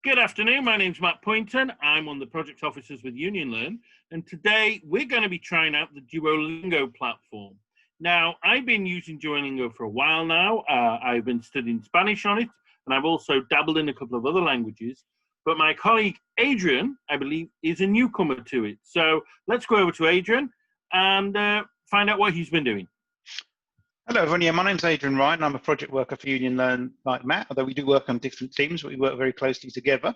Good afternoon, my name's Matt Poynton. I'm one of the project officers with UnionLearn, and today we're going to be trying out the Duolingo platform. Now, I've been using Duolingo for a while now. I've been studying Spanish on it, and I've also dabbled in a couple of other languages. But my colleague Adrian, I believe, is a newcomer to it. So let's go over to Adrian and find out what he's been doing. Hello everyone, my name's Adrian Ryan. I'm a project worker for UnionLearn like Matt, although we do work on different teams, but we work very closely together.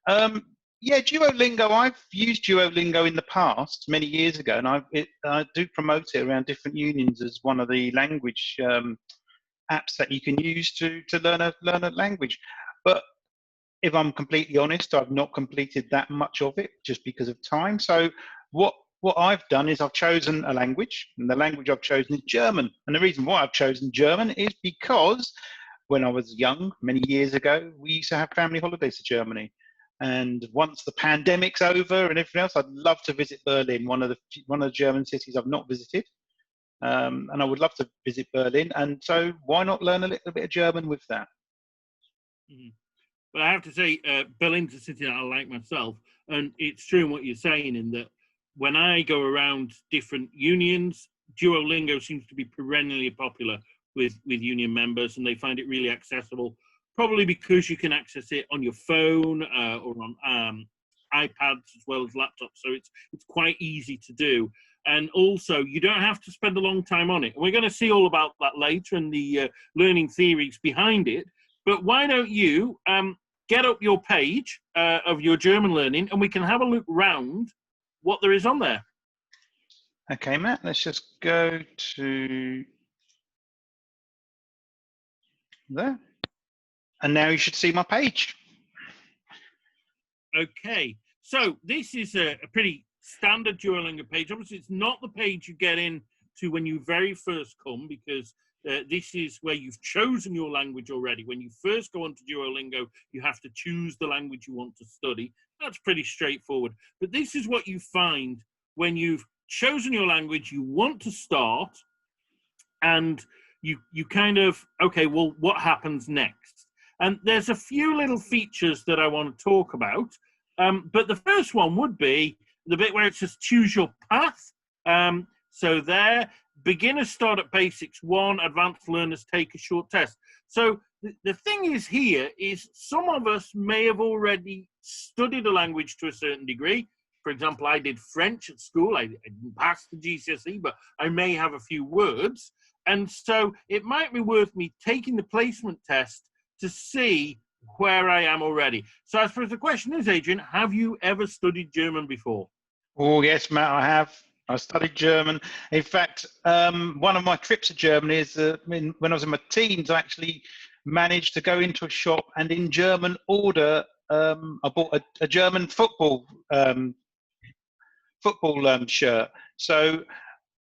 Duolingo, I've used Duolingo in the past, many years ago, and I do promote it around different unions as one of the language apps that you can use to learn a language. But if I'm completely honest, I've not completed that much of it just because of time. So what I've done is I've chosen a language, and the language I've chosen is German. And the reason why I've chosen German is because when I was young, many years ago, we used to have family holidays to Germany. And once the pandemic's over and everything else, I'd love to visit Berlin, one of the German cities I've not visited. And I would love to visit Berlin. And so why not learn a little bit of German with that? Mm-hmm. But I have to say, Berlin's a city that I like myself. And it's true in what you're saying in that when I go around different unions, Duolingo seems to be perennially popular with union members, and they find it really accessible, probably because you can access it on your phone or on iPads as well as laptops, so it's quite easy to do. And also, you don't have to spend a long time on it. And we're going to see all about that later and the learning theories behind it. But why don't you get up your page of your German learning, and we can have a look round what there is on there. Okay, Matt, let's just go to there. And now you should see my page. Okay, so this is a pretty standard Duolingo page. Obviously, it's not the page you get into when you very first come, because this is where you've chosen your language already. When you first go onto Duolingo, you have to choose the language you want to study. That's pretty straightforward. But this is what you find when you've chosen your language, you want to start, and you kind of, okay, well, what happens next? And there's a few little features that I want to talk about. But the first one would be the bit where it says choose your path. So there, beginners start at basics 1, advanced learners take a short test. So the thing is here is some of us may have already studied a language to a certain degree. For example, I did French at school. I didn't pass the GCSE, but I may have a few words. And so it might be worth me taking the placement test to see where I am already. So I suppose the question is, Adrian, have you ever studied German before? Oh, yes, Matt, I have. I studied German. In fact, one of my trips to Germany is when I was in my teens, I actually managed to go into a shop and in German order, I bought a German football shirt. So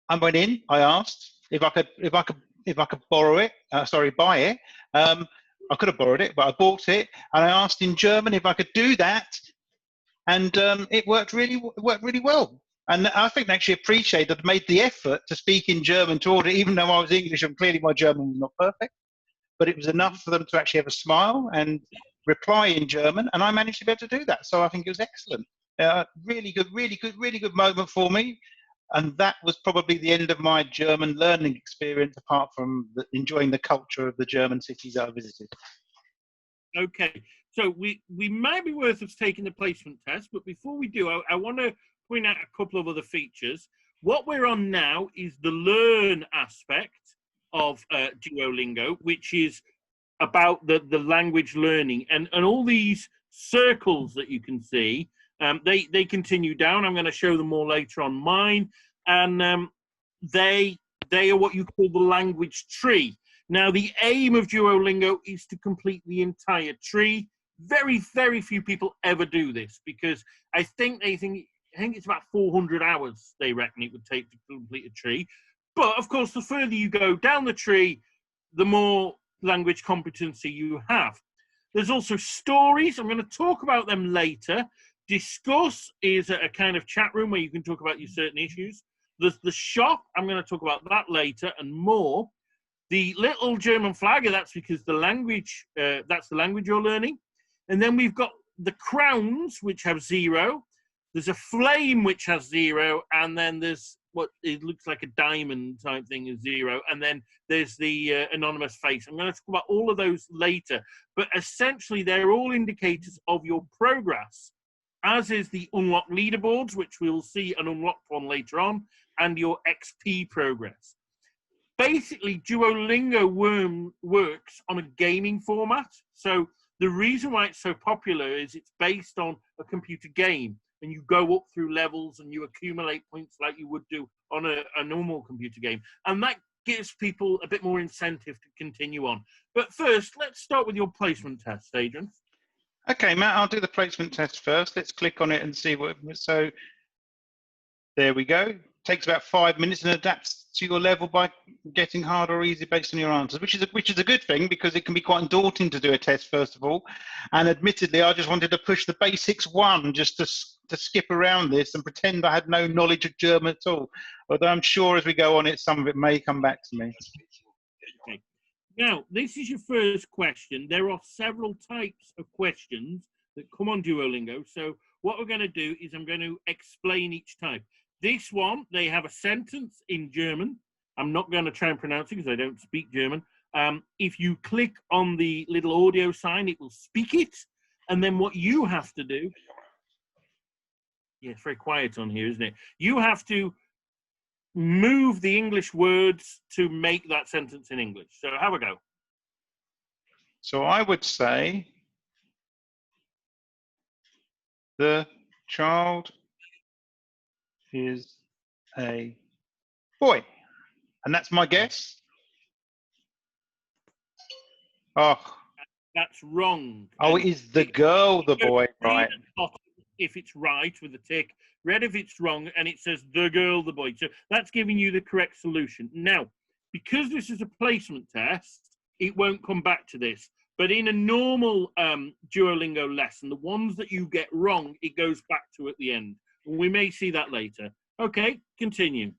I went in, I asked if I could borrow it, buy it. I could have borrowed it, but I bought it, and I asked in German if I could do that, and it worked really well. And I think they actually appreciated that I made the effort to speak in German to order, even though I was English and clearly my German was not perfect. But it was enough for them to actually have a smile and reply in German, and I managed to be able to do that. So I think it was excellent. Really good moment for me. And that was probably the end of my German learning experience, apart from enjoying the culture of the German cities that I visited. Okay, so we might be worth us taking the placement test, but before we do, I want to point out a couple of other features. What we're on now is the learn aspect of Duolingo, which is about the language learning, and all these circles that you can see, they continue down. I'm going to show them more later on mine, and they are what you call the language tree. Now, the aim of Duolingo is to complete the entire tree. Very, very few people ever do this, because I think it's about 400 hours they reckon it would take to complete a tree. But of course, the further you go down the tree, the more language competency you have. There's also stories. I'm going to talk about them later. Discuss is a kind of chat room where you can talk about your certain issues. There's the shop. I'm going to talk about that later and more. The little German flag, that's because that's the language you're learning. And then we've got the crowns, which have 0. There's a flame, which has 0. And then there's what it looks like a diamond type thing is 0. And then there's the anonymous face. I'm going to talk about all of those later. But essentially, they're all indicators of your progress, as is the unlock leaderboards, which we'll see an unlocked one later on, and your XP progress. Basically, Duolingo works on a gaming format. So the reason why it's so popular is it's based on a computer game, and you go up through levels and you accumulate points like you would do on a normal computer game. And that gives people a bit more incentive to continue on. But first, let's start with your placement test, Adrian. Okay, Matt, I'll do the placement test first. Let's click on it and see what. So there we go. Takes about 5 minutes and adapts to your level by getting harder or easy based on your answers, which is a good thing because it can be quite daunting to do a test first of all. And admittedly, I just wanted to push the basics 1 just to skip around this and pretend I had no knowledge of German at all. Although I'm sure as we go on, some of it may come back to me. Okay. Now, this is your first question. There are several types of questions that come on Duolingo. So what we're going to do is I'm going to explain each type. This one, they have a sentence in German. I'm not going to try and pronounce it because I don't speak German. If you click on the little audio sign, it will speak it. And then what you have to do... Yeah, it's very quiet on here, isn't it? You have to move the English words to make that sentence in English. So have a go. So I would say the child is a boy. And that's my guess. Oh. That's wrong. Oh, it is the girl, the boy, right? If it's right with a tick, red if it's wrong, and it says the girl, the boy. So that's giving you the correct solution. Now, because this is a placement test, it won't come back to this. But in a normal Duolingo lesson, the ones that you get wrong, it goes back to at the end. We may see that later. Okay, continue.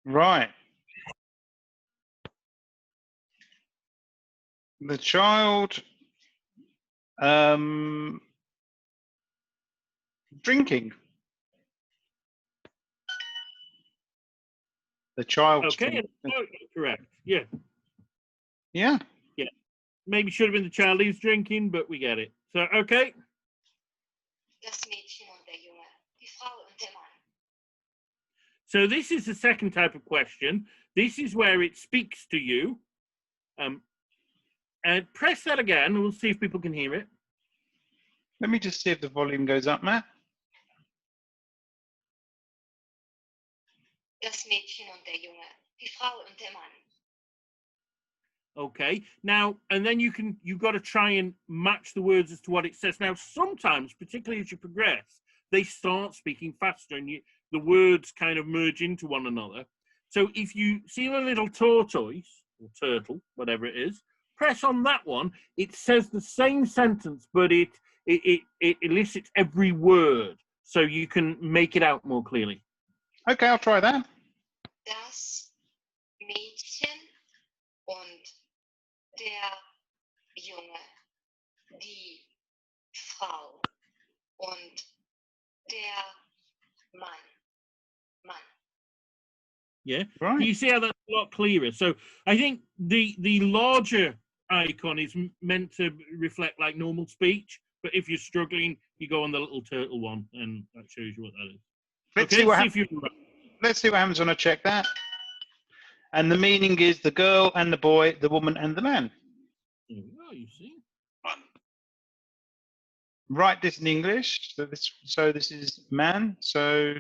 Right. The child drinking. The child. Okay, correct. Yeah. Yeah. Yeah. Maybe should have been the child who's drinking, but we get it. So, okay. So this is the second type of question. This is where it speaks to you. And press that again, and we'll see if people can hear it. Let me just see if the volume goes up, Matt. Das Mädchen und der Junge, die Frau und der Mann. Okay, now, and then you've got to try and match the words as to what it says. Now, sometimes, particularly as you progress, they start speaking faster and the words kind of merge into one another. So if you see a little tortoise, or turtle, whatever it is, press on that one. It says the same sentence, but it elicits every word, so you can make it out more clearly. Okay, I'll try that. Das Mädchen und der Junge, die Frau und der Mann. Yeah, right. You see how that's a lot clearer. So I think the larger icon is meant to reflect like normal speech, but if you're struggling, you go on the little turtle one, and that shows you what that is. Let's okay, see what happens when I check that. And the meaning is the girl and the boy, the woman and the man. Oh, you see. Write this in English. So this is man. So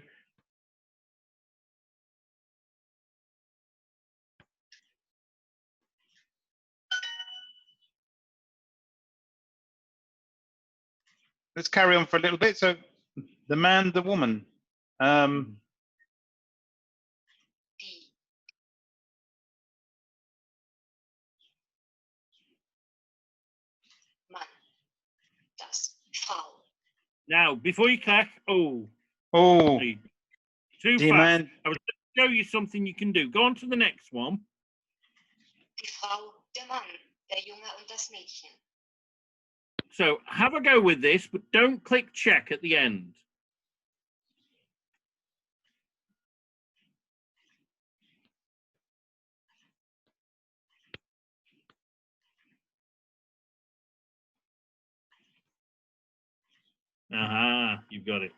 let's carry on for a little bit. So the man, the woman. Mann, das Frau. Now, before you clap, too dear fast. man. I was going to show you something you can do. Go on to the next one. die Frau, der Mann, der Junge und das Mädchen. So have a go with this, but don't click check at the end. Aha, you've got it.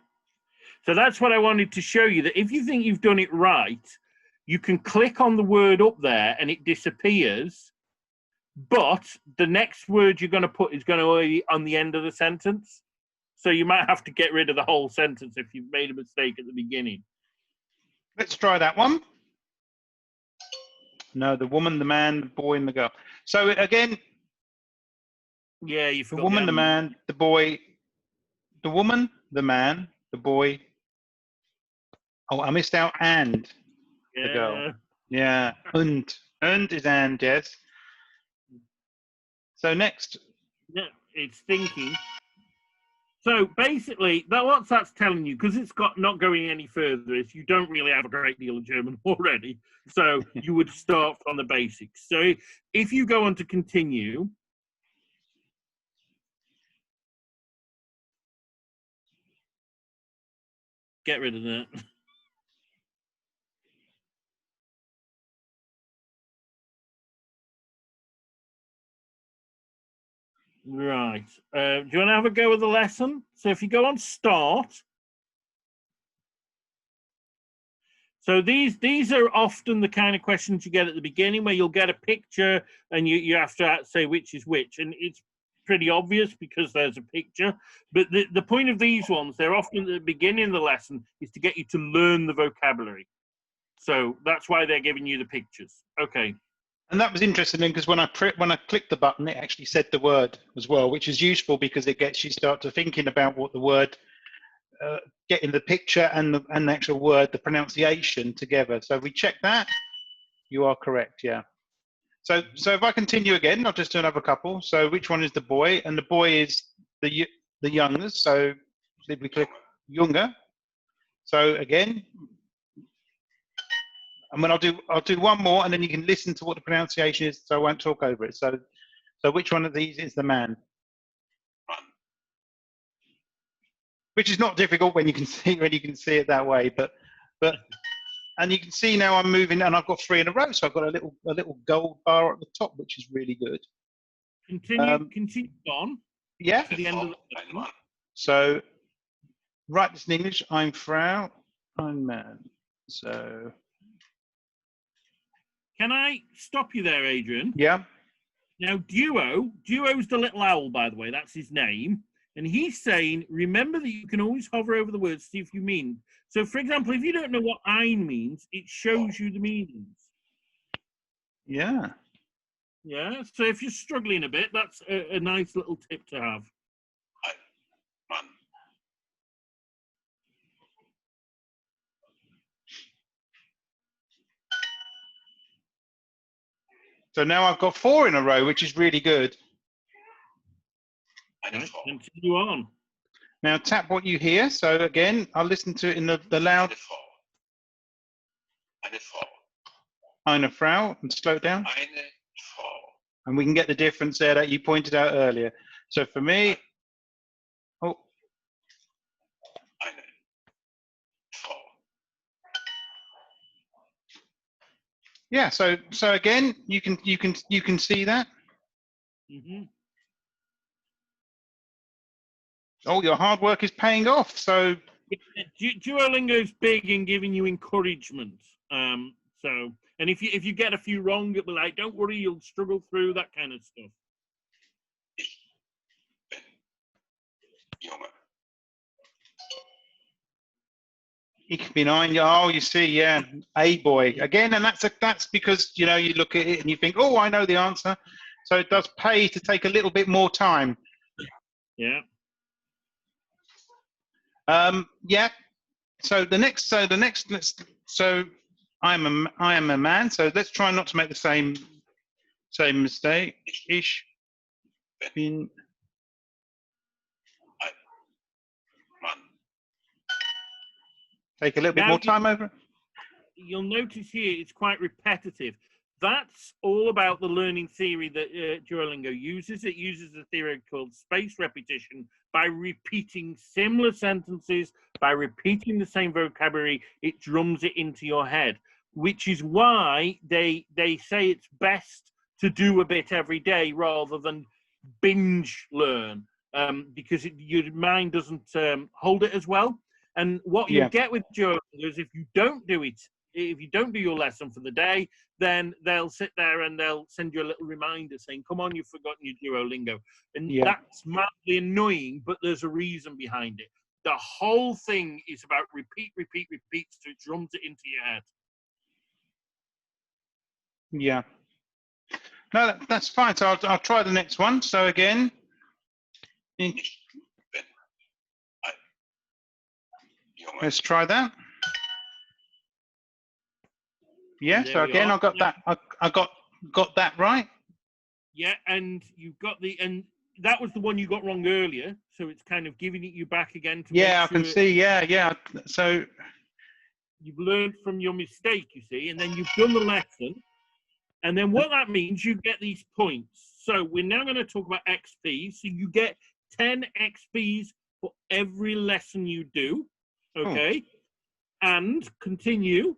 So that's what I wanted to show you, that if you think you've done it right, you can click on the word up there and it disappears, but the next word you're going to put is going to be on the end of the sentence. So you might have to get rid of the whole sentence if you've made a mistake at the beginning. Let's try that one. No, the woman, the man, the boy, and the girl. So again, yeah, you the forgot woman, the man, the boy, the woman, the man, the boy. Oh, I missed out and the girl. Yeah, und is and, yes. So next. Yeah, it's thinking. So basically, what that's telling you, because it's got not going any further, is you don't really have a great deal of German already. So you would start from the basics. So if you go on to continue, get rid of that. Right. Do you want to have a go with the lesson? So if you go on start. So these are often the kind of questions you get at the beginning, where you'll get a picture and you have to say which is which. And it's pretty obvious because there's a picture. But the point of these ones, they're often at the beginning of the lesson, is to get you to learn the vocabulary. So that's why they're giving you the pictures. Okay. And that was interesting because when I clicked the button, it actually said the word as well, which is useful because it gets you start to thinking about what the word, getting the picture and the actual word, the pronunciation together. So if we check that, you are correct, yeah. So if I continue again, I'll just do another couple. So which one is the boy? And the boy is the youngest. So if we click younger. So again. And then I'll do one more, and then you can listen to what the pronunciation is, so I won't talk over it. So which one of these is the man? Which is not difficult when you can see it that way, but and you can see now I'm moving, and I've got 3 in a row, so I've got a little gold bar at the top, which is really good. Continue on. Yeah. To the end of the lesson. So write this in English. I'm Frau. I'm man. So. Can I stop you there, Adrian? Yeah. Now, Duo's the little owl, by the way. That's his name. And he's saying, remember that you can always hover over the words to see if you mean. So, for example, if you don't know what ein means, it shows you the meanings. Yeah. Yeah. So if you're struggling a bit, that's a nice little tip to have. So now I've got 4 in a row, which is really good. Right, continue on. Now tap what you hear. So again, I'll listen to it in the loud. Eine Frau, and slow it down. And we can get the difference there that you pointed out earlier. So for me, oh. Yeah, so again, you can see that. Mm-hmm. Oh, your hard work is paying off. So Duolingo's big in giving you encouragement. So, and if you get a few wrong, it'll be like, don't worry, you'll struggle through, that kind of stuff. Ich bin ein, oh, you see, yeah, a boy again, and that's because you look at it and you think, oh, I know the answer. So it does pay to take a little bit more time. Yeah. Yeah. So I am a man. So let's try not to make the same mistake. Ich bin take a little bit more time over it. You'll notice here it's quite repetitive. that's all about the learning theory that Duolingo uses. It uses a theory called spaced repetition. By repeating similar sentences, by repeating the same vocabulary, it drums it into your head, which is why they say it's best to do a bit every day rather than binge learn, because your mind doesn't hold it as well. And what you get with Duolingo is if you don't do it, if you don't do your lesson for the day, then they'll sit there and they'll send you a little reminder saying, come on, you've forgotten your Duolingo. And that's madly annoying, but there's a reason behind it. The whole thing is about repeat, repeat, repeat, so it drums it into your head. Yeah. No, that's fine. So I'll try the next one. So again, let's try that. Yeah. So again, I got that. I got that right. Yeah, and you've got and that was the one you got wrong earlier. So it's kind of giving it you back again. To I can see. Yeah. So you've learned from your mistake, you see, and then you've done the lesson. And then what that means, you get these points. So we're now going to talk about XP. So you get 10 XPs for every lesson you do. Okay. And continue.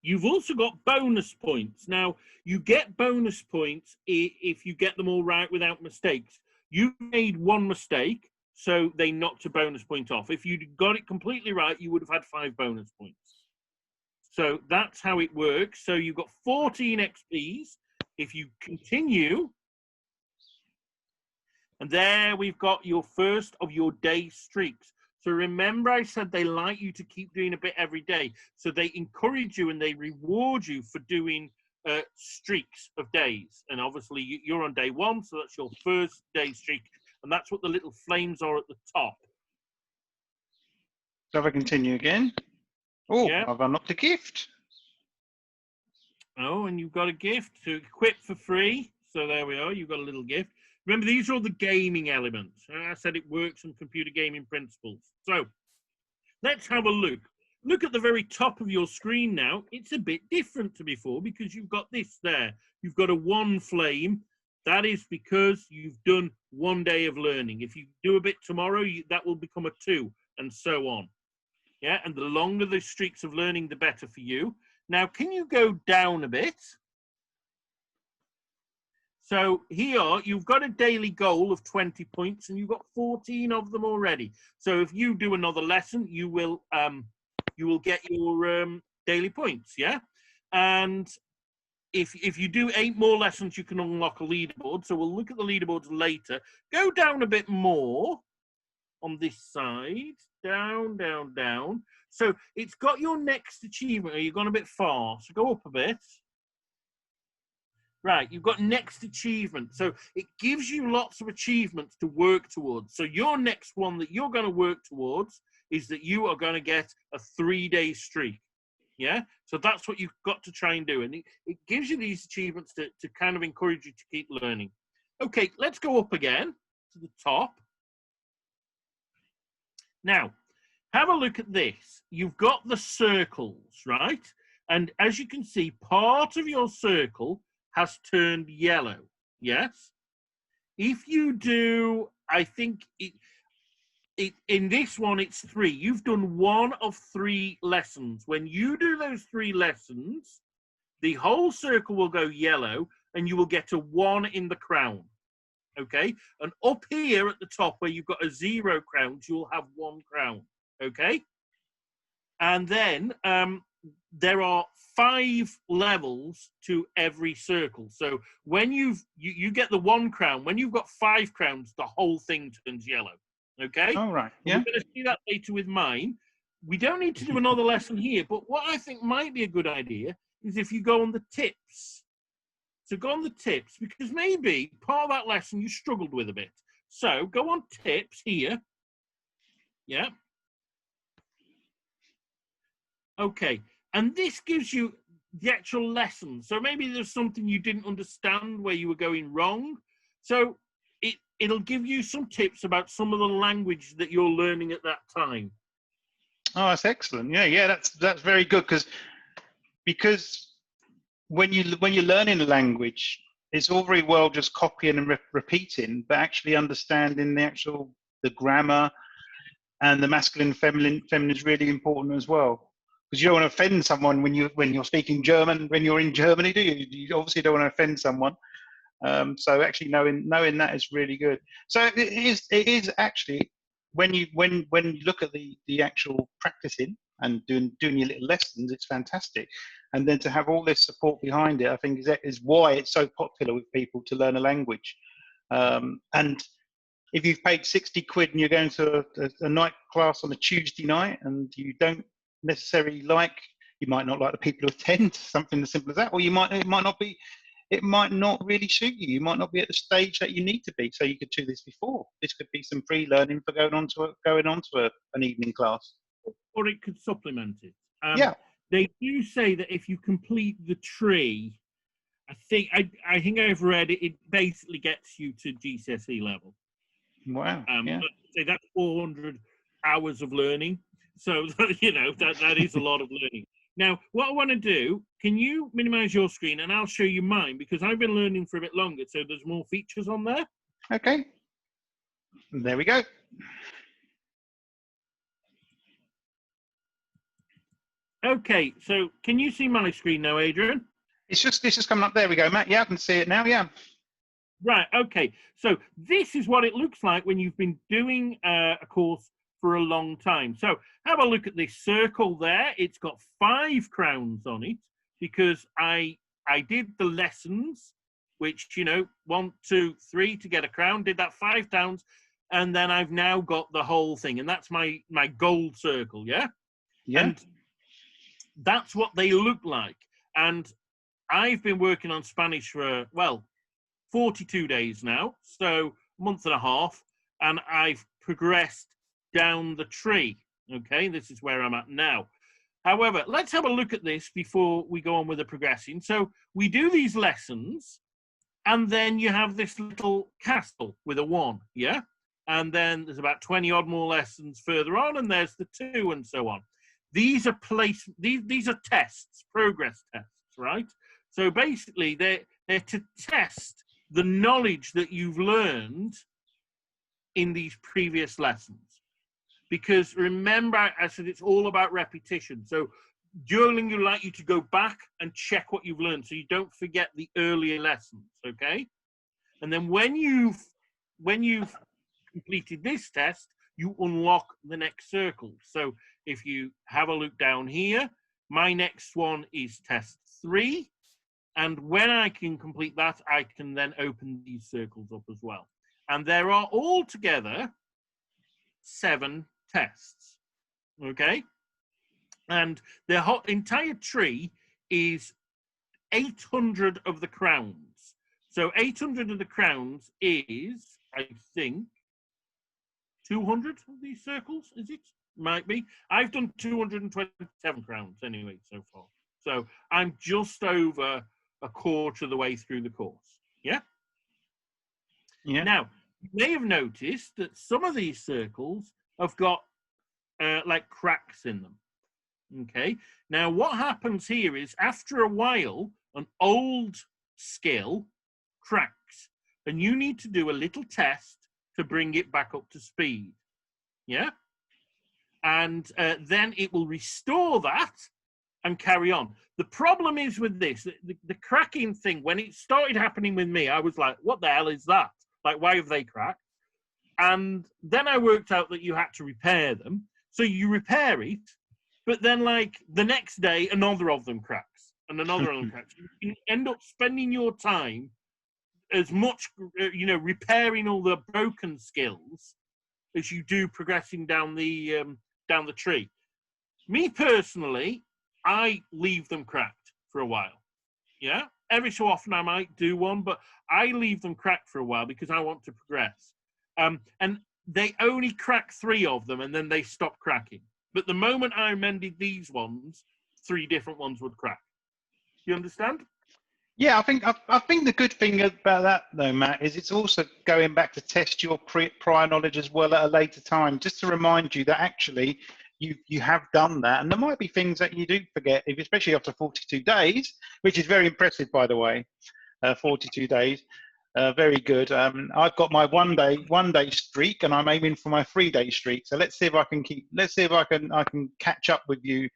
You've also got bonus points. Now, you get bonus points if you get them all right without mistakes. You made one mistake, so they knocked a bonus point off. If you'd got it completely right, you would have had 5 bonus points. So that's how it works. So you've got 14 XPs. If you continue, and there we've got your first of your day streaks. So remember I said they like you to keep doing a bit every day. So they encourage you and they reward you for doing streaks of days. And obviously you're on day 1, so that's your first day streak. And that's what the little flames are at the top. So if I continue again. Oh, I've unlocked a gift. Oh, and you've got a gift to equip for free. So there we are. You've got a little gift. Remember, these are all the gaming elements. I said it works on computer gaming principles. So let's have a look. Look at the very top of your screen now. It's a bit different to before because you've got this there. You've got a 1 flame. That is because you've done 1 day of learning. If you do a bit tomorrow, that will become a 2, and so on. Yeah, and the longer the streaks of learning, the better for you. Now, can you go down a bit? So here, you've got a daily goal of 20 points, and you've got 14 of them already. So if you do another lesson, you will get your daily points, yeah? And if you do 8 more lessons, you can unlock a leaderboard. So we'll look at the leaderboards later. Go down a bit more on this side. Down, down, down. So it's got your next achievement. You've gone a bit far. So go up a bit. Right, you've got next achievement. So it gives you lots of achievements to work towards. So your next one that you're going to work towards is that you are going to get a 3-day streak. Yeah? So that's what you've got to try and do. And it gives you these achievements to kind of encourage you to keep learning. Okay, let's go up again to the top. Now, have a look at this. You've got the circles, right? And as you can see, part of your circle has turned yellow, yes? If you do, I think in this one, it's 3. You've done 1 of 3 lessons. When you do those 3 lessons, the whole circle will go yellow and you will get a 1 in the crown, okay? And up here at the top where you've got a 0 crowns, you'll have 1 crown, okay? And then there are 5 levels to every circle. So when you get the 1 crown, when you've got 5 crowns, the whole thing turns yellow. Okay? All right. Yeah. We're going to see that later with mine. We don't need to do another lesson here, but what I think might be a good idea is if you go on the tips. So go on the tips, because maybe part of that lesson you struggled with a bit. So go on tips here. Yeah. Okay. And this gives you the actual lesson. So maybe there's something you didn't understand where you were going wrong. So it'll give you some tips about some of the language that you're learning at that time. Oh, that's excellent. Yeah, that's very good, because because when you're learning a language, it's all very well just copying and repeating, but actually understanding the grammar and the masculine feminine is really important as well. Because you don't want to offend someone when you're speaking German when you're in Germany, do you? You obviously don't want to offend someone. So actually knowing that is really good. So it is actually when you look at the actual practicing and doing your little lessons, it's fantastic. And then to have all this support behind it, I think is why it's so popular with people to learn a language. And if you've paid 60 quid and you're going to a night class on a Tuesday night and you don't necessarily you might not like the people who attend, something as simple as that, or it might not really suit you. You might not be at the stage that you need to be. So you could do this before. This could be some free learning for going on to an evening class. Or it could supplement it. Yeah. They do say that if you complete the tree, I think I've read it. It basically gets you to GCSE level. Wow. Yeah. So that's 400 hours of learning. So that is a lot of learning. Now, what I want to do, can you minimize your screen and I'll show you mine because I've been learning for a bit longer, so there's more features on there. Okay. There we go. Okay, so can you see my screen now, Adrian? This is coming up. There we go, Matt. Yeah, I can see it now. Yeah. Right. Okay. So this is what it looks like when you've been doing a course for a long time. So have a look at this circle there. It's got 5 crowns on it because I did the lessons, which 1, 2, 3 to get a crown. Did that 5 times, and then I've now got the whole thing, and that's my gold circle. Yeah. Yeah. And that's what they look like. And I've been working on Spanish for 42 days now, so a month and a half, and I've progressed down the tree. Okay, this is where I'm at now. However, let's have a look at this before we go on with the progressing. So we do these lessons, and then you have this little castle with a 1, yeah? And then there's about 20 odd more lessons further on, and there's the 2 and so on. These are these are tests, progress tests, right? So basically, they're to test the knowledge that you've learned in these previous lessons. Because remember, I said it's all about repetition. So Duolingo would like you to go back and check what you've learned so you don't forget the earlier lessons, okay? And then when you've completed this test, you unlock the next circle. So if you have a look down here, my next one is test 3. And when I can complete that, I can then open these circles up as well. And there are altogether 7 tests, okay? And the whole entire tree is 800 of the crowns. So 800 of the crowns is, I think, 200 of these circles, is it? Might be. I've done 227 crowns anyway so far. So I'm just over a quarter of the way through the course. Yeah? Yeah. Now, you may have noticed that some of these circles have got like cracks in them. Okay? Now, what happens here is after a while, an old skill cracks, and you need to do a little test to bring it back up to speed. Yeah? And then it will restore that and carry on. The problem is with this, the cracking thing, when it started happening with me, I was like, what the hell is that? Like, why have they cracked? And then I worked out that you had to repair them. So you repair it, but then like the next day, another of them cracks and another of them cracks. You end up spending your time as much, repairing all the broken skills as you do progressing down the tree. Me personally, I leave them cracked for a while. Yeah, every so often I might do one, but I leave them cracked for a while because I want to progress. And they only crack 3 of them, and then they stop cracking. But the moment I amended these ones, 3 different ones would crack. You understand? Yeah, I think the good thing about that though, Matt, is it's also going back to test your prior knowledge as well at a later time, just to remind you that actually you have done that, and there might be things that you do forget, especially after 42 days, which is very impressive, by the way. 42 days, very good. I've got my one day streak, and I'm aiming for my 3-day streak. So let's see if I can I can catch up with you.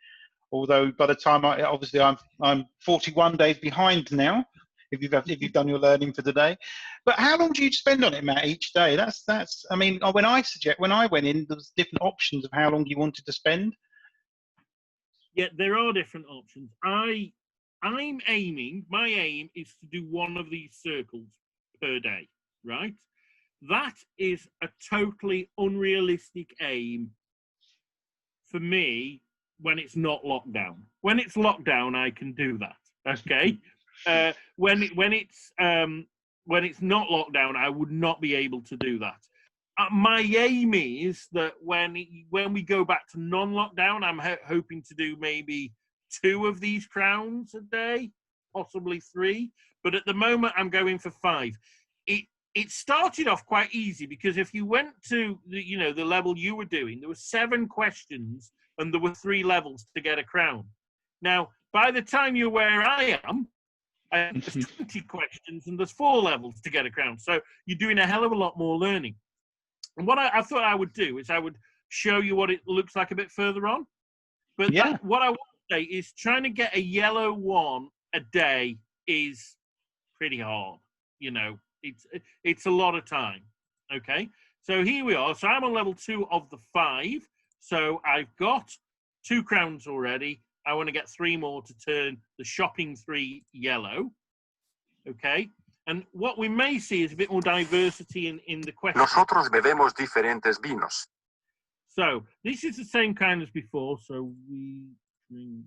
Although by the time obviously I'm 41 days behind now. If you've done your learning for the day, but how long do you spend on it, Matt, each day? That's I mean, when I went in, there was different options of how long you wanted to spend. Yeah, there are different options. My aim is to do one of these circles per day, right? That is a totally unrealistic aim for me when it's not locked down. When it's locked down, I can do that. Okay. When it's not locked down, I would not be able to do that. My aim is that when we go back to non-lockdown, I'm hoping to do maybe 2 of these crowns a day, possibly 3. But at the moment, I'm going for 5. It started off quite easy because if you went to the level you were doing, there were 7 questions and there were 3 levels to get a crown. Now, by the time you're where I am, there's 20 questions and there's 4 levels to get a crown. So you're doing a hell of a lot more learning. And what I thought I would do is I would show you what it looks like a bit further on. But yeah, what I want to say is trying to get a yellow 1 a day is pretty hard. It's a lot of time. Okay, so here we are. So I'm on level 2 of the 5. So I've got 2 crowns already. I want to get 3 more to turn the shopping 3 yellow. Okay. And what we may see is a bit more diversity in the question. Nosotros bebemos diferentes vinos. So this is the same kind as before. So we drink.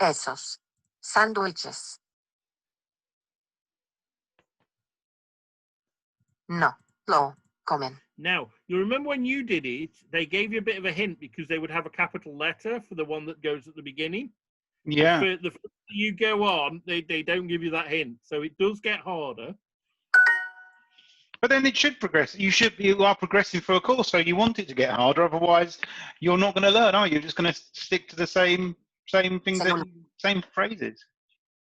Esos. Sándwiches. No, lo comen. Now, you remember when you did it, they gave you a bit of a hint because they would have a capital letter for the one that goes at the beginning. Yeah. The further you go on, they don't give you that hint. So it does get harder. But then it should progress. You are progressing for a course, so you want it to get harder. Otherwise, you're not going to learn, are you? You're just going to stick to the same things, same phrases.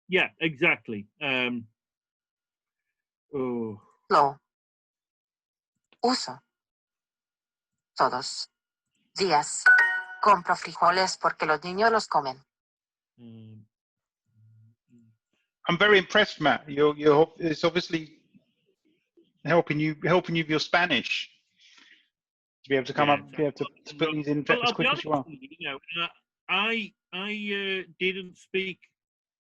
Yeah, exactly. Lo uso todos días. Compro frijoles porque los niños los comen. I'm very impressed, Matt. It's obviously helping you with your Spanish to be able to come up, be able to put these in as quick as you are. I didn't speak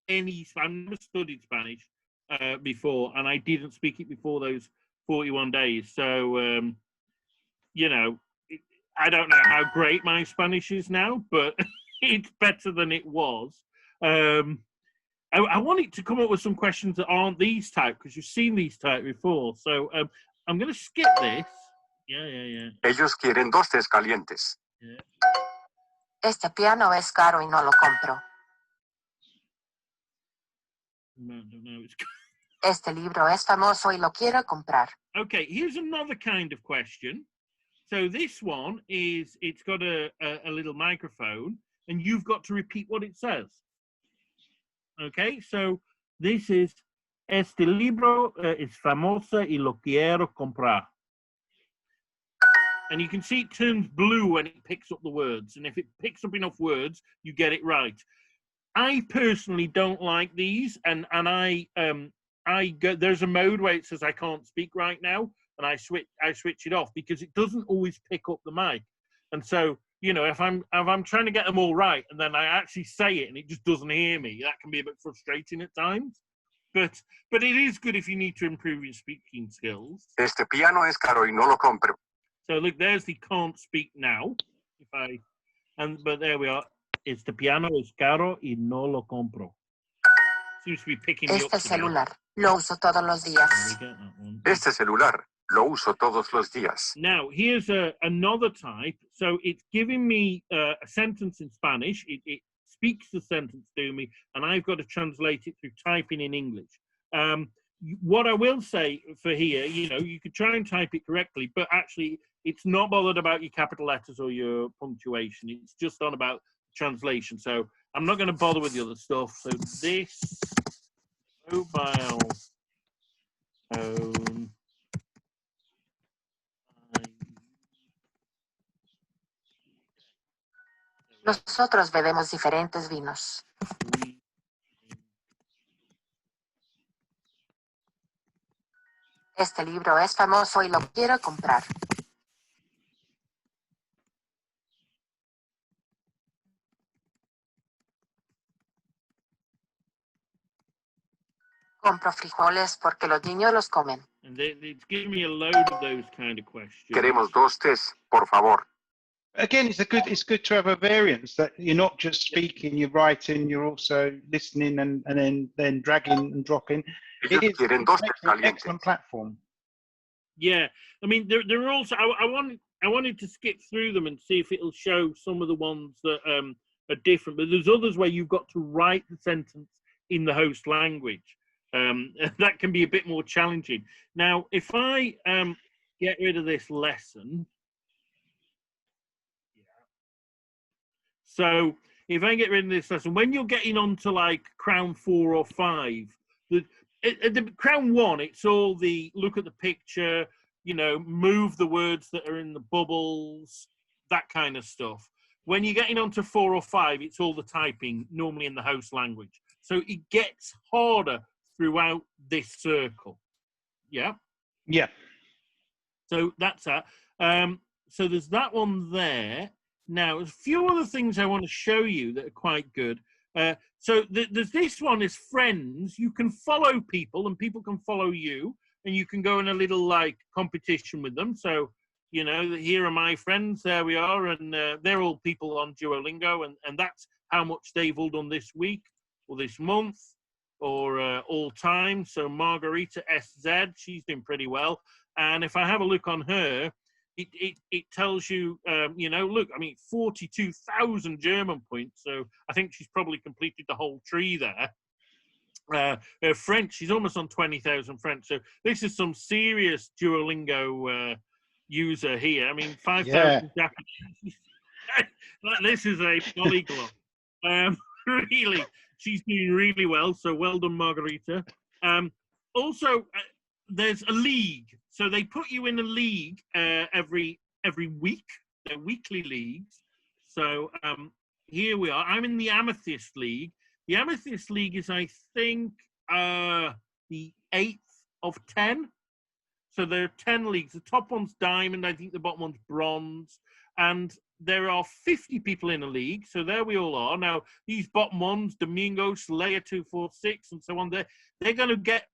any. I've never studied Spanish before, and I didn't speak it before those 41 days. So I don't know how great my Spanish is now, but it's better than it was. I want it to come up with some questions that aren't these type, because you've seen these type before. So I'm going to skip this. Yeah. Ellos quieren 2 tés calientes. Yeah. Este piano es caro y no lo compro. No, it's... Este libro es famoso y lo quiero comprar. Okay, here's another kind of question. So this one is, it's got a little microphone, and you've got to repeat what it says. Okay, so this is, este libro es famoso y lo quiero comprar. And you can see it turns blue when it picks up the words. And if it picks up enough words, you get it right. I personally don't like these. And I go, there's a mode where it says I can't speak right now. And I switch it off because it doesn't always pick up the mic. And so, if I'm trying to get them all right and then I actually say it and it just doesn't hear me, that can be a bit frustrating at times. But it is good if you need to improve your speaking skills. Este piano es caro y no lo compro. So look, there's the can't speak now. But there we are. Este piano es caro y no lo compro. Seems to be picking me up. Este celular lo uso todos los días. Este celular lo uso todos los días. Now, here's another type. So it's giving me a sentence in Spanish. It's speaks the sentence to me, and I've got to translate it through typing in English. What I will say for here, you could try and type it correctly, but actually it's not bothered about your capital letters or your punctuation. It's just on about translation. So I'm not going to bother with the other stuff. So this mobile phone. Nosotros bebemos diferentes vinos. Este libro es famoso y lo quiero comprar. Compro frijoles porque los niños los comen. And it's giving me a load of those kind of questions. Queremos 2 tés, por favor. Again, it's good to have a variance that you're not just speaking, you're writing, you're also listening and then dragging and dropping. It is Quieren 2 tés an calientes. excellent platform. Yeah, I mean, there are also. I wanted to skip through them and see if it'll show some of the ones that are different. But there's others where you've got to write the sentence in the host language. That can be a bit more challenging. Now, if I get rid of this lesson, so if I get rid of this lesson, when you're getting on to like Crown 4 or 5, the Crown 1, it's all the look at the picture, move the words that are in the bubbles, that kind of stuff. When you're getting on to 4 or 5, it's all the typing, normally in the host language. So it gets harder throughout this circle. Yeah? Yeah. So that's that. So there's that one there. Now, there's a few other things I want to show you that are quite good. So there's this one is friends. You can follow people and people can follow you, and you can go in a little like competition with them. So, here are my friends, there we are, and they're all people on Duolingo, and that's how much they've all done this week or this month or all time. So Margarita SZ, she's doing pretty well. And if I have a look on her, it tells you, look, I mean, 42,000 German points. So I think she's probably completed the whole tree there. Her French, she's almost on 20,000 French. So this is some serious Duolingo user here. I mean, 5,000 Japanese. This is a polyglot. Really, she's doing really well. So well done, Margarita. Also, there's a league. So they put you in a league every week. They're weekly leagues. So here we are. I'm in the Amethyst League. The Amethyst League is, I think, the 8th of 10. So there are 10 leagues. The top one's Diamond. I think the bottom one's Bronze. And there are 50 people in a league. So there we all are. Now, these bottom ones, Domingos, Leia 246, and so on, they're going to get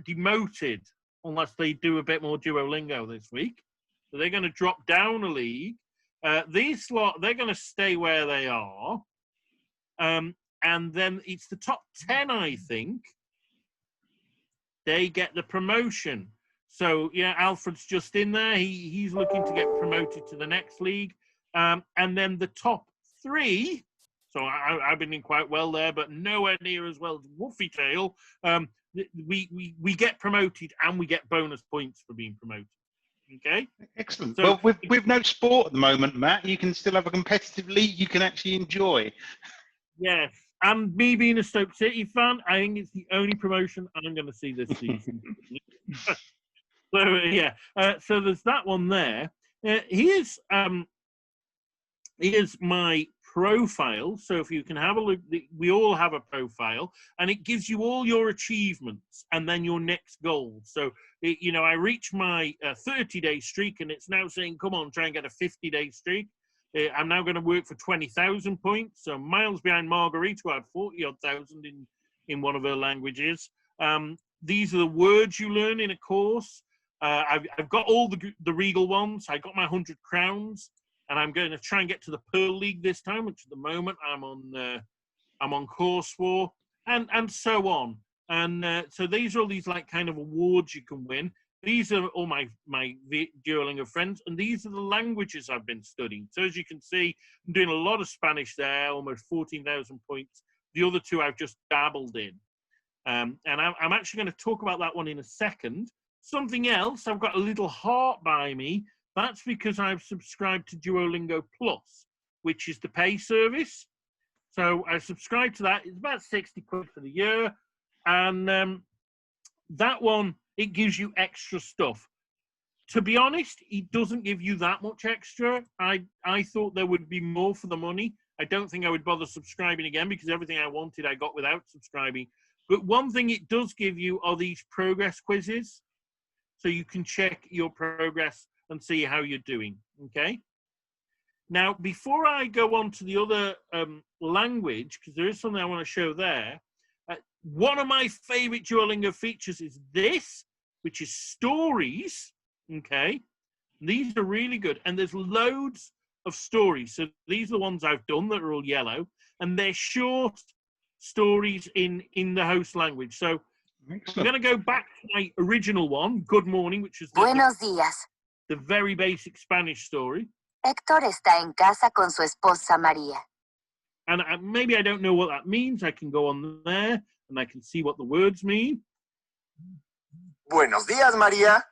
demoted unless they do a bit more Duolingo this week. So they're going to drop down a league. These lot, they're going to stay where they are. And then it's the top 10, I think. They get the promotion. So, yeah, Alfred's just in there. He's looking to get promoted to the next league. And then the top 3, so I've been in quite well there, but nowhere near as well as Woofy Tail. We get promoted and we get bonus points for being promoted. Okay? Excellent. So, well, with no sport at the moment, Matt, you can still have a competitive league you can actually enjoy. Yes. And me being a Stoke City fan, I think it's the only promotion I'm going to see this season. So, yeah. So there's that one there. Here's my profile. So if you can have a look, we all have a profile, and it gives you all your achievements and then your next goal. So, I reached my 30-day streak, and it's now saying, come on, try and get a 50-day streak. I'm now going to work for 20,000 points. So miles behind Marguerite, who had 40-odd thousand in one of her languages. These are the words you learn in a course. I've got all the Regal ones. I got my 100 crowns. And I'm going to try and get to the Pearl League this time, which at the moment I'm on course for, and so on. And so these are all these like kind of awards you can win. these are all my Duolingo friends, and these are the languages I've been studying. So as you can see, I'm doing a lot of Spanish there, almost 14,000 points. The other two I've just dabbled in. And I'm actually going to talk about that one in a second. Something else, I've got a little heart by me. That's because I've subscribed to Duolingo Plus, which is the pay service. So I subscribed to that. It's about 60 quid for the year. And that one, it gives you extra stuff. To be honest, it doesn't give you that much extra. I thought there would be more for the money. I don't think I would bother subscribing again because everything I wanted I got without subscribing. But one thing it does give you are these progress quizzes. So you can check your progress and see how you're doing, okay? Now, before I go on to the other language, because there is something I want to show there, one of my favorite Duolingo features is this, which is stories, okay? These are really good, and there's loads of stories. So these are the ones I've done that are all yellow, and they're short stories in the host language. So Excellent. I'm going to go back to my original one, Good Morning, which is Buenos días. the very basic Spanish story. Héctor está en casa con su esposa María. And maybe I don't know what that means. I can go on there and I can see what the words mean. Buenos días, María.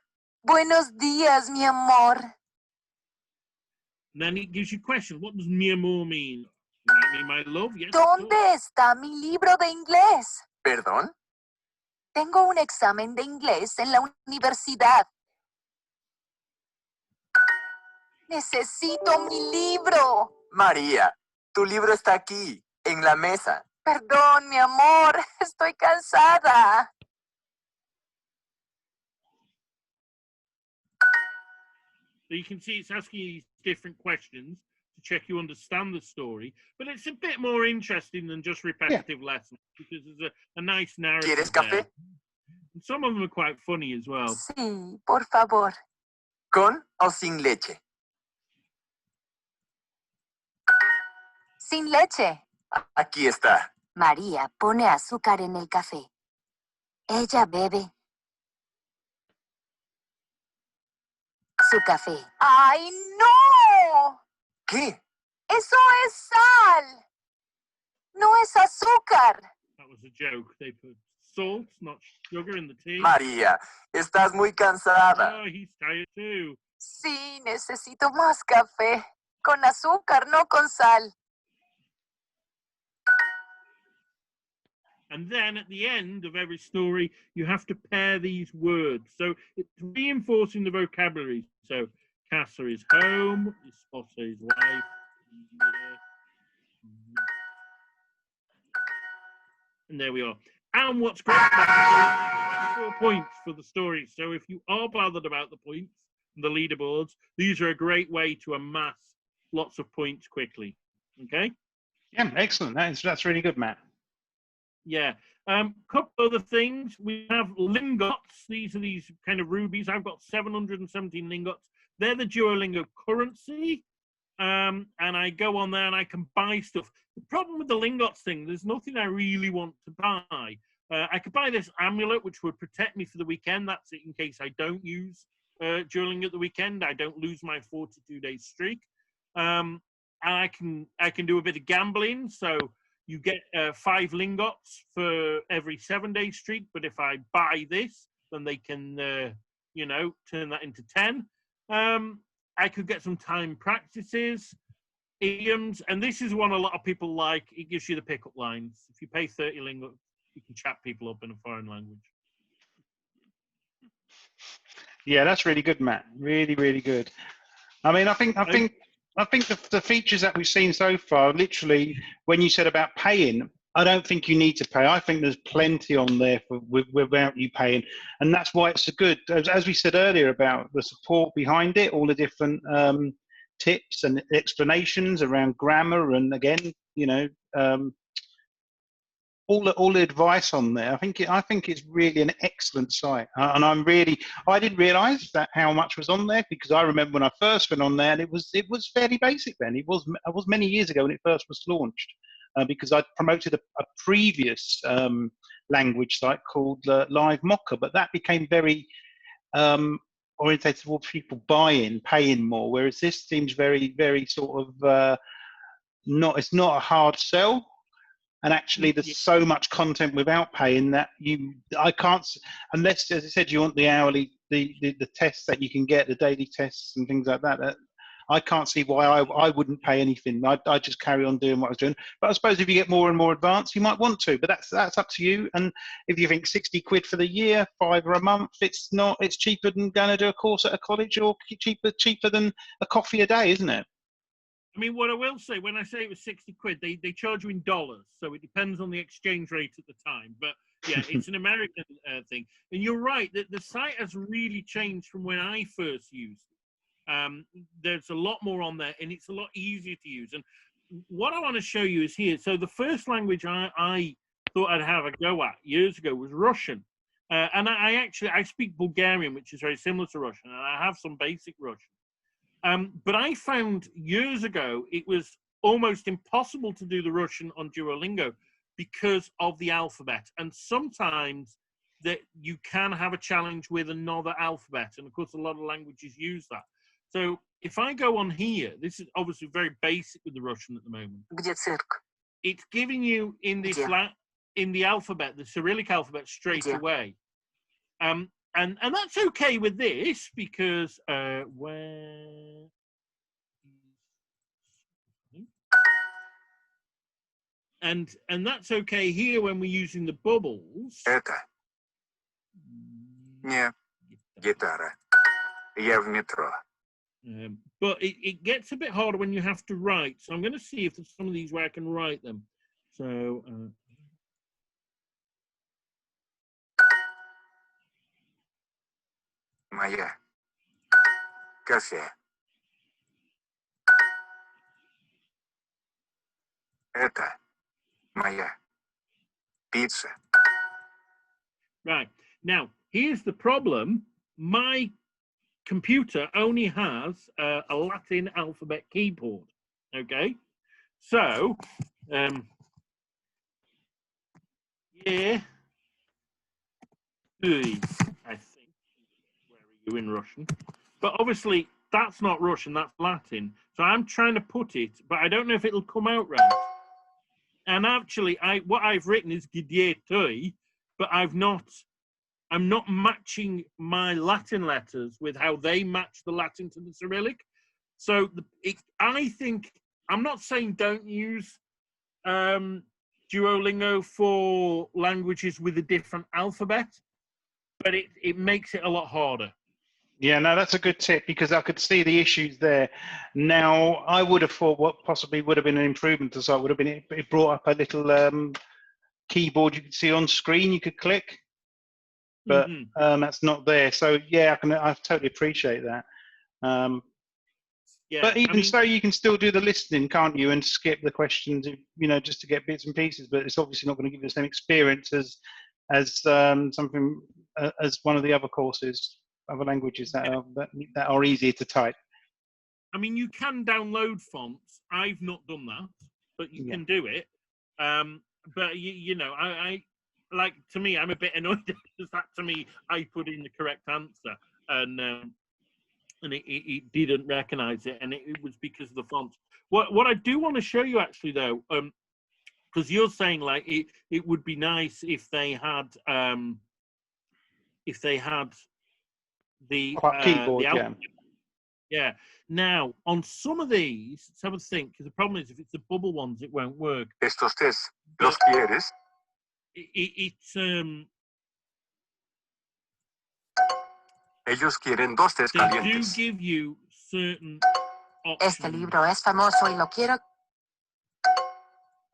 Buenos días, mi amor. And then it gives you questions. What does mi amor mean? Does that mean my love? Yes. ¿Dónde está mi libro de inglés? ¿Perdón? Tengo un examen de inglés en la universidad. Necesito mi libro. María, tu libro está aquí, en la mesa. Perdón, mi amor. Estoy cansada. So you can see it's asking you different questions to check you understand the story. But it's a bit more interesting than just repetitive lessons because there's a nice narrative. ¿Quieres café? There. And some of them are quite funny as well. Sí, por favor. ¿Con o sin leche? Sin leche. Aquí está. María pone azúcar en el café. Ella bebe su café. ¡Ay, no! ¿Qué? ¡Eso es sal! No es azúcar. That was a joke. They put salt, not sugar, in the tea. María, estás muy cansada. Oh, he's tired too. Sí, necesito más café. Con azúcar, no con sal. And then at the end of every story, you have to pair these words. So it's reinforcing the vocabulary. So Casa is home, Esposa is wife. And there we are. And what's great about 4 points for the story. So if you are bothered about the points and the leaderboards, these are a great way to amass lots of points quickly. Okay? Yeah, excellent. That's really good, Matt. Yeah. Couple other things. We have lingots. These are these kind of rubies. I've got 717 lingots. They're the Duolingo currency. And I go on there and I can buy stuff. The problem with the lingots thing, there's nothing I really want to buy. I could buy this amulet, which would protect me for the weekend. That's it in case I don't use Duolingo at the weekend. I don't lose my 42-day streak. And I can do a bit of gambling. So you get 5 lingots for every 7-day streak. But if I buy this, then they can, turn that into 10. I could get some time practices, idioms, and this is one a lot of people like. It gives you the pickup lines. If you pay 30 lingots, you can chat people up in a foreign language. Yeah, that's really good, Matt. Really, really good. I mean, I think the features that we've seen so far, literally, when you said about paying, I don't think you need to pay. I think there's plenty on there without you paying. And that's why it's so good. As we said earlier about the support behind it, all the different tips and explanations around grammar. And again, all the advice on there. I think it's really an excellent site. And I didn't realise that how much was on there, because I remember when I first went on there, and it was fairly basic then. It was many years ago when it first was launched. Because I promoted a previous language site called Live Mocker, but that became very orientated towards people buying, paying more, whereas this seems very, very sort of it's not a hard sell. And actually, there's so much content without paying that I can't, unless, as I said, you want the hourly, the tests that you can get, the daily tests and things like that. I can't see why I wouldn't pay anything. I'd just carry on doing what I was doing. But I suppose if you get more and more advanced, you might want to. But that's up to you. And if you think 60 quid for the year, £5 a month, it's cheaper than going to do a course at a college, or cheaper than a coffee a day, isn't it? I mean, what I will say, when I say it was 60 quid, they charge you in dollars, so it depends on the exchange rate at the time. But yeah, it's an American thing. And you're right, that the site has really changed from when I first used it. There's a lot more on there, and it's a lot easier to use. And what I want to show you is here. So the first language I thought I'd have a go at years ago was Russian. And I speak Bulgarian, which is very similar to Russian, and I have some basic Russian. But I found years ago it was almost impossible to do the Russian on Duolingo because of the alphabet. And sometimes that you can have a challenge with another alphabet. And of course, a lot of languages use that. So if I go on here, this is obviously very basic with the Russian at the moment. Где цирк? It's giving you in this in the alphabet, the Cyrillic alphabet straight away. And that's okay with this because where and that's okay here when we're using the bubbles. Это не гитара. Я в метро. But it gets a bit harder when you have to write. So I'm going to see if there's some of these where I can write them. So Моя. Кафе. Это моя. Pizza. Right. Now, here's the problem. My computer only has a Latin alphabet keyboard. Okay? So, yeah. I think. Where are you in Russian? But obviously, that's not Russian, that's Latin. So I'm trying to put it, but I don't know if it'll come out right. And actually, what I've written is Gidietoi, but I'm not matching my Latin letters with how they match the Latin to the Cyrillic. So I think, I'm not saying don't use Duolingo for languages with a different alphabet, but it makes it a lot harder. Yeah, no, that's a good tip, because I could see the issues there. Now, I would have thought what possibly would have been an improvement to the site would have been it brought up a little keyboard you could see on screen you could click, but that's not there. So yeah, I totally appreciate that. Yeah, but even so, you can still do the listening, can't you, and skip the questions, just to get bits and pieces. But it's obviously not going to give you the same experience as something as one of the other courses. Other languages that are easier to type. I mean, you can download fonts. I've not done that, but you can do it. But I like, to me, I'm a bit annoyed because that, to me, I put in the correct answer, and it didn't recognize it, and it was because of the fonts. What I do want to show you actually, though, because you're saying like it would be nice if they had the keyboard, yeah. Now, on some of these, let's have a think, because the problem is if it's the bubble ones, it won't work. Estos test, ¿los quieres? Ellos quieren dos tés they calientes. do give you certain options. Este libro es famoso y lo quiero.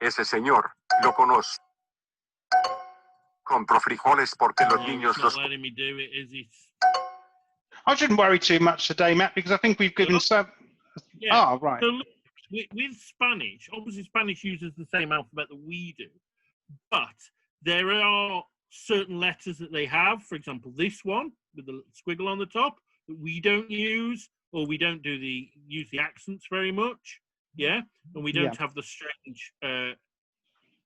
Ese señor, lo conozco. Compro frijoles porque los niños It's los... not letting me do it, is it? I shouldn't worry too much today, Matt, because I think we've given some. Yeah. Oh, right. So look, with Spanish, obviously Spanish uses the same alphabet that we do, but there are certain letters that they have. For example, this one with the squiggle on the top that we don't use, or we don't use the accents very much. Yeah, and we don't have the strange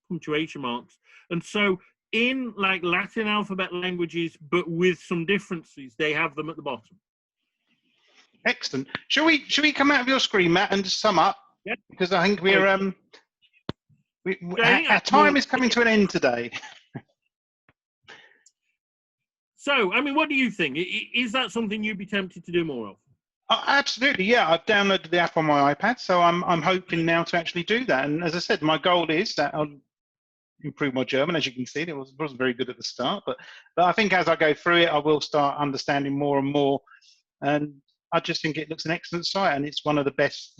punctuation marks. And so in like Latin alphabet languages, but with some differences. They have them at the bottom. Excellent. Shall we come out of your screen, Matt, and just sum up? Yeah. Because I think we're I think our time is coming to an end today. So, I mean, what do you think? Is that something you'd be tempted to do more of? Absolutely, yeah. I've downloaded the app on my iPad, so I'm hoping now to actually do that. And as I said, my goal is that I'll improve my German. As you can see, it wasn't very good at the start, but I think as I go through it, I will start understanding more and more. And I just think it looks an excellent site, and it's one of the best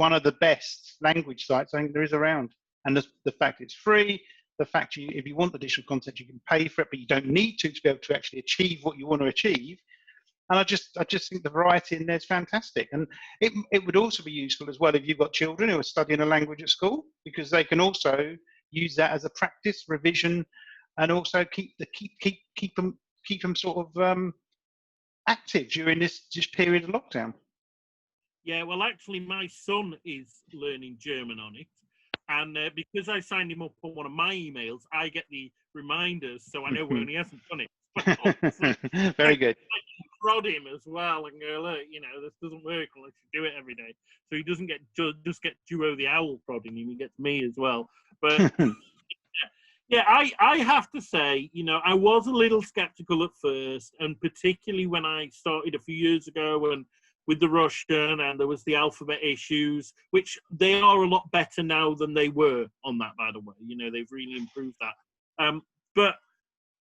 language sites I think there is around. And the fact it's free, the fact if you want additional content, you can pay for it, but you don't need to be able to actually achieve what you want to achieve. And I just think the variety in there is fantastic. And it would also be useful as well if you've got children who are studying a language at school, because they can also use that as a practice, revision, and also keep them sort of active during this period of lockdown. Yeah, well, actually, my son is learning German on it. And because I signed him up on one of my emails, I get the reminders, so I know when he hasn't done it. Very good. I prod him as well and go, look, this doesn't work unless you do it every day. So he doesn't just get Duo the Owl prodding him, he gets me as well. But yeah, I have to say, I was a little skeptical at first, and particularly when I started a few years ago and with the Russian, and there was the alphabet issues, which they are a lot better now than they were on that, by the way. They've really improved that. But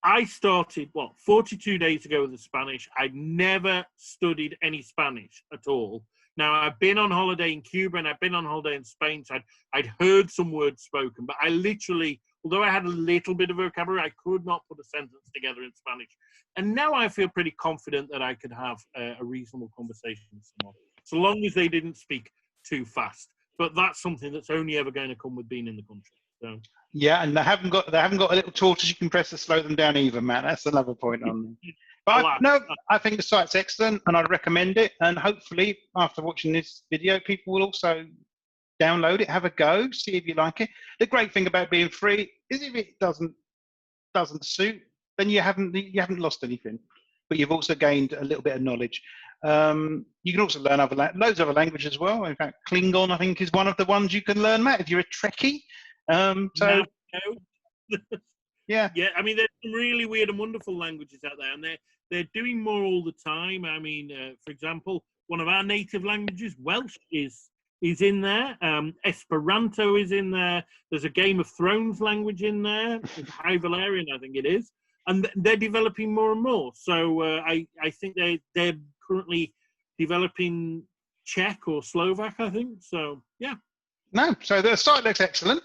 I started, 42 days ago with the Spanish. I'd never studied any Spanish at all. Now, I've been on holiday in Cuba and I've been on holiday in Spain, so I'd heard some words spoken, but I literally, although I had a little bit of vocabulary, I could not put a sentence together in Spanish. And now I feel pretty confident that I could have a reasonable conversation with someone, so long as they didn't speak too fast. But that's something that's only ever going to come with being in the country. So. Yeah, and they haven't got a little tortoise you can press to slow them down either, Matt. That's another point on them. But I think the site's excellent, and I'd recommend it. And hopefully, after watching this video, people will also download it, have a go, see if you like it. The great thing about being free is if it doesn't suit, then you haven't lost anything, but you've also gained a little bit of knowledge. You can also learn loads of other languages as well. In fact, Klingon, I think, is one of the ones you can learn, Matt, if you're a Trekkie. No. Yeah. I mean, there's some really weird and wonderful languages out there, and they're doing more all the time. I mean, for example, one of our native languages, Welsh, is in there. Esperanto is in there. There's a Game of Thrones language in there. High Valerian, I think it is. And they're developing more and more. So I think they're currently developing Czech or Slovak, I think. So, yeah. No, so the site looks excellent.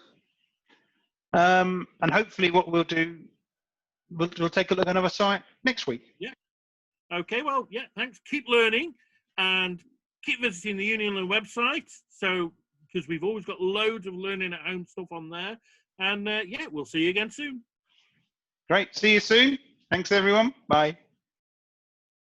And hopefully what we'll do, we'll take a look at another site next week. Yeah. Okay, well, yeah, thanks. Keep learning and keep visiting the Union website. So, because we've always got loads of learning at home stuff on there. And yeah, we'll see you again soon. Great. See you soon. Thanks, everyone. Bye.